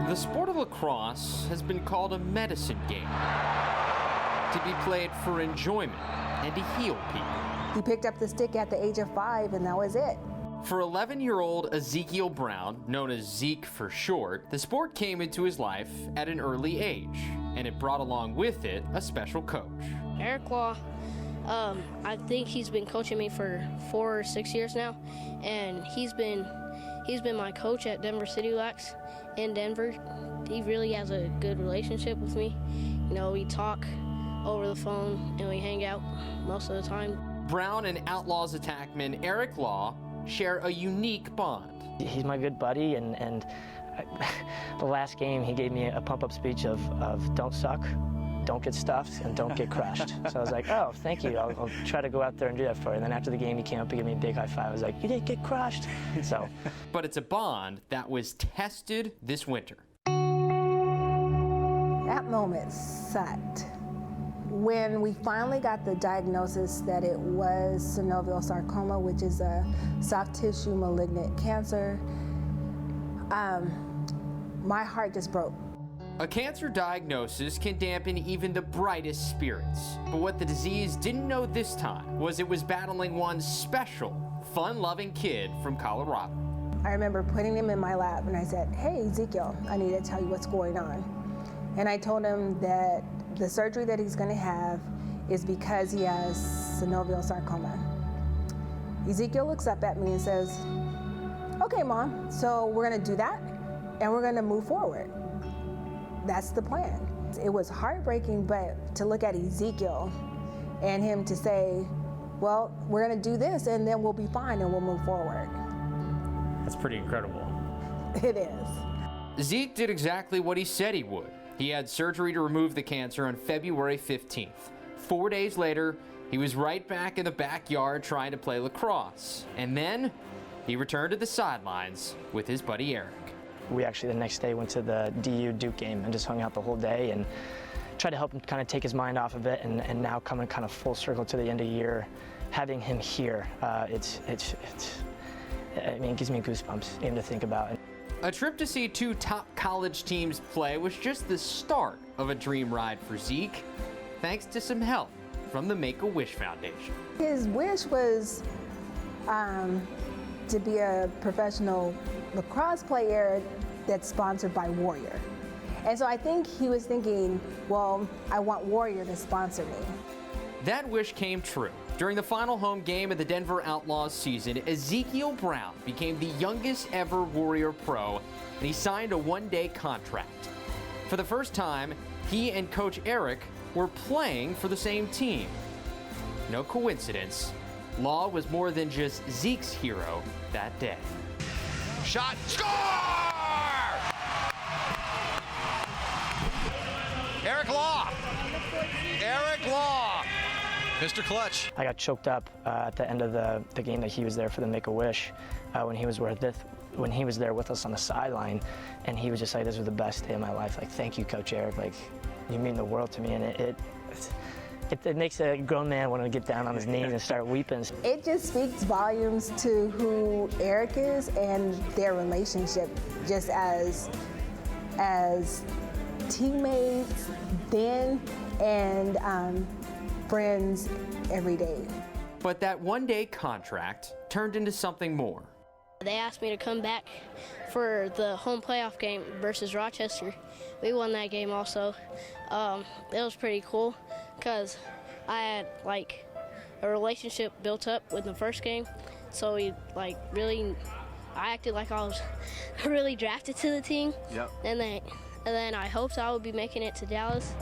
The sport of lacrosse has been called a medicine game, to be played for enjoyment and to heal people. He picked up the stick at the age of 5, and that was it. For 11-year-old Zeke Brown, known as Zeke for short, the sport came into his life at an early age, and it brought along with it a special coach. Eric Law, I think he's been coaching me for 4 or 6 years now, and he's been my coach at Denver City Lax in Denver. He really has a good relationship with me. You know, we talk over the phone and we hang out most of the time. Brown and Outlaws attackman Eric Law share a unique bond. He's my good buddy, and the last game he gave me a pump-up speech of don't suck, don't get stuffed, and don't get crushed. So I was like, oh, thank you. I'll try to go out there and do that for you. And then after the game, he came up and gave me a big high five. I was like, you didn't get crushed. So. But it's a bond that was tested this winter. That moment sucked. When we finally got the diagnosis that it was synovial sarcoma, which is a soft tissue malignant cancer, my heart just broke. A cancer diagnosis can dampen even the brightest spirits. But what the disease didn't know this time was it was battling one special, fun-loving kid from Colorado. I remember putting him in my lap and I said, hey, Ezekiel, I need to tell you what's going on. And I told him that the surgery that he's going to have is because he has synovial sarcoma. Ezekiel looks up at me and says, okay, Mom, so we're going to do that and we're going to move forward. That's the plan. It was heartbreaking, but to look at Ezekiel and him to say, well, we're going to do this and then we'll be fine and we'll move forward. That's pretty incredible. It is. Zeke did exactly what he said he would. He had surgery to remove the cancer on February 15th. 4 days later, he was right back in the backyard trying to play lacrosse. And then he returned to the sidelines with his buddy Eric. We actually the next day went to the DU Duke game and just hung out the whole day and tried to help him kind of take his mind off of it, and now coming kind of full circle to the end of the year, having him here, I mean, it gives me goosebumps even to think about it. A trip to see 2 top college teams play was just the start of a dream ride for Zeke, thanks to some help from the Make-A-Wish Foundation. His wish was to be a professional lacrosse player that's sponsored by Warrior. And so I think he was thinking, well, I want Warrior to sponsor me. That wish came true. During the final home game of the Denver Outlaws season, Zeke Brown became the youngest ever Warrior pro, and he signed a 1-day contract. For the first time, he and Coach Eric were playing for the same team. No coincidence, Law was more than just Zeke's hero that day. Shot, score! Eric Law. Eric Law. Mr. Clutch. I got choked up at the end of the game that he was there for the Make-A-Wish when he was there with us on the sideline, and he was just like, this was the best day of my life. Like, thank you, Coach Eric. Like, you mean the world to me, and it makes a grown man want to get down on his knees and start weeping. It just speaks volumes to who Eric is and their relationship, just as teammates then and friends every day. But that 1-day contract turned into something more. They asked me to come back for the home playoff game versus Rochester. We won that game also. It was pretty cool because I had like a relationship built up with the first game. So I acted like I was really drafted to the team. Yep. And then I hoped I would be making it to Dallas.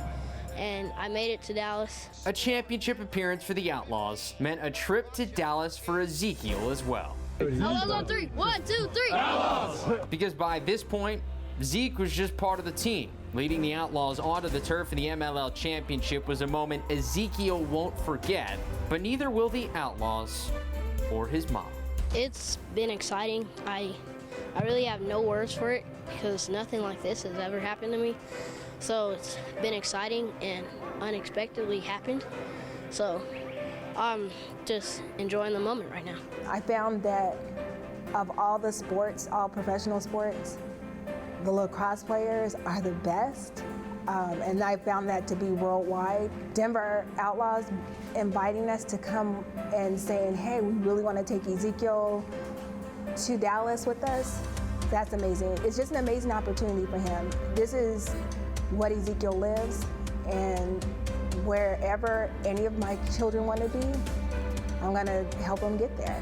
And I made it to Dallas. A championship appearance for the Outlaws meant a trip to Dallas for Ezekiel as well. Outlaws on 3. 1, 2, 3. Outlaws! Because by this point, Zeke was just part of the team. Leading the Outlaws onto the turf in the MLL Championship was a moment Ezekiel won't forget, but neither will the Outlaws or his mom. It's been exciting. I really have no words for it because nothing like this has ever happened to me. So it's been exciting and unexpectedly happened. So I'm just enjoying the moment right now. I found that of all the sports, all professional sports, the lacrosse players are the best, and I found that to be worldwide. Denver Outlaws inviting us to come and saying, hey, we really want to take Ezekiel to Dallas with us, that's amazing. It's just an amazing opportunity for him. This is what Ezekiel lives, and wherever any of my children want to be, I'm going to help them get there.